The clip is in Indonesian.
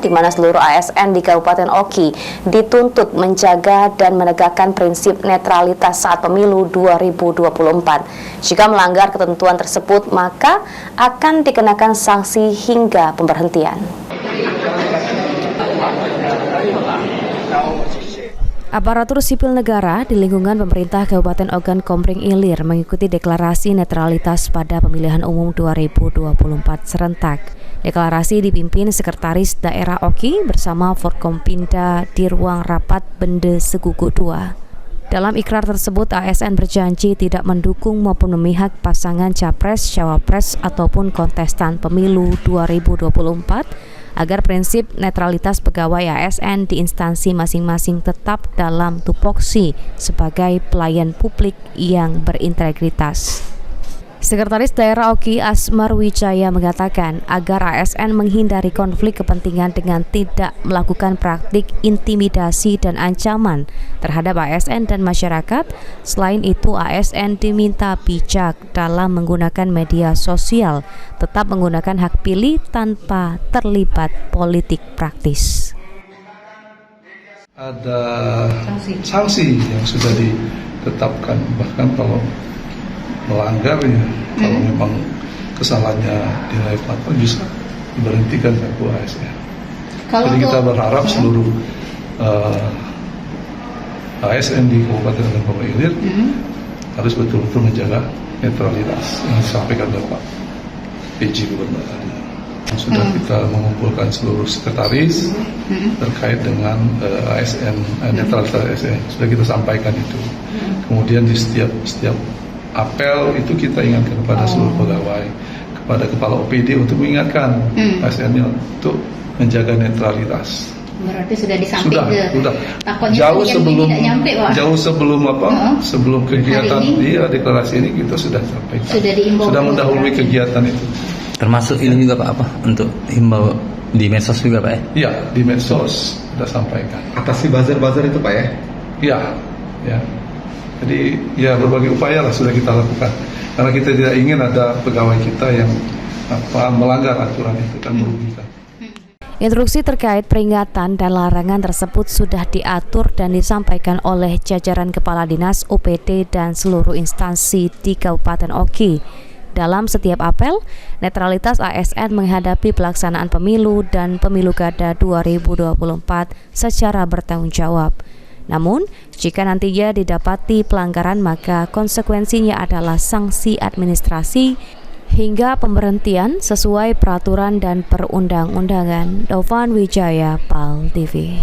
di mana seluruh ASN di Kabupaten Oki dituntut menjaga dan menegakkan prinsip netralitas saat pemilu 2024. Jika melanggar ketentuan tersebut, maka akan dikenakan sanksi hingga pemberhentian. Aparatur sipil negara di lingkungan pemerintah Kabupaten Ogan Komering Ilir mengikuti deklarasi netralitas pada pemilihan umum 2024 serentak. Deklarasi dipimpin Sekretaris Daerah Oki bersama Forkompinda di ruang rapat Bende Segugu II. Dalam ikrar tersebut, ASN berjanji tidak mendukung maupun memihak pasangan capres, cawapres ataupun kontestan pemilu 2024 agar prinsip netralitas pegawai ASN di instansi masing-masing tetap dalam tupoksi sebagai pelayan publik yang berintegritas. Sekretaris Daerah Oki Asmar Wijaya mengatakan agar ASN menghindari konflik kepentingan dengan tidak melakukan praktik intimidasi dan ancaman terhadap ASN dan masyarakat. Selain itu, ASN diminta bijak dalam menggunakan media sosial, tetap menggunakan hak pilih tanpa terlibat politik praktis. Ada sanksi yang sudah ditetapkan, bahkan kalau melanggar ya, kalau memang kesalahannya dinilai fatal bisa diberhentikan satu ASN. Jadi kita berharap seluruh ASN di Kabupaten Ogan Komering Ilir harus betul-betul menjaga netralitas yang disampaikan oleh Pak PJ Gubernur tadi. Sudah kita mengumpulkan seluruh sekretaris terkait dengan ASN, netralitas ASN. Sudah kita sampaikan itu. Kemudian di setiap apel itu kita ingatkan kepada seluruh pegawai, kepada kepala OPD untuk mengingatkan ASN-nya untuk menjaga netralitas. Berarti sudah disampaikan sudah. Jauh sebelum sebelum kegiatan deklarasi ini kita sudah sampaikan. Sudah mendahului kegiatan itu. Termasuk ini juga Pak, untuk himbau di medsos juga Pak ya? Iya, di medsos sudah sampaikan. Atasi buzzer itu Pak ya? Iya, ya. Jadi ya berbagai upaya lah sudah kita lakukan karena kita tidak ingin ada pegawai kita yang melanggar aturan itu kan merugikan. Instruksi terkait peringatan dan larangan tersebut sudah diatur dan disampaikan oleh jajaran kepala dinas, OPD dan seluruh instansi di Kabupaten Oki. Dalam setiap apel, netralitas ASN menghadapi pelaksanaan pemilu dan pemilu kada 2024 secara bertanggung jawab. Namun, jika nantinya didapati pelanggaran, maka konsekuensinya adalah sanksi administrasi hingga pemberhentian sesuai peraturan dan perundang-undangan. Dovan Wijaya, PAL TV.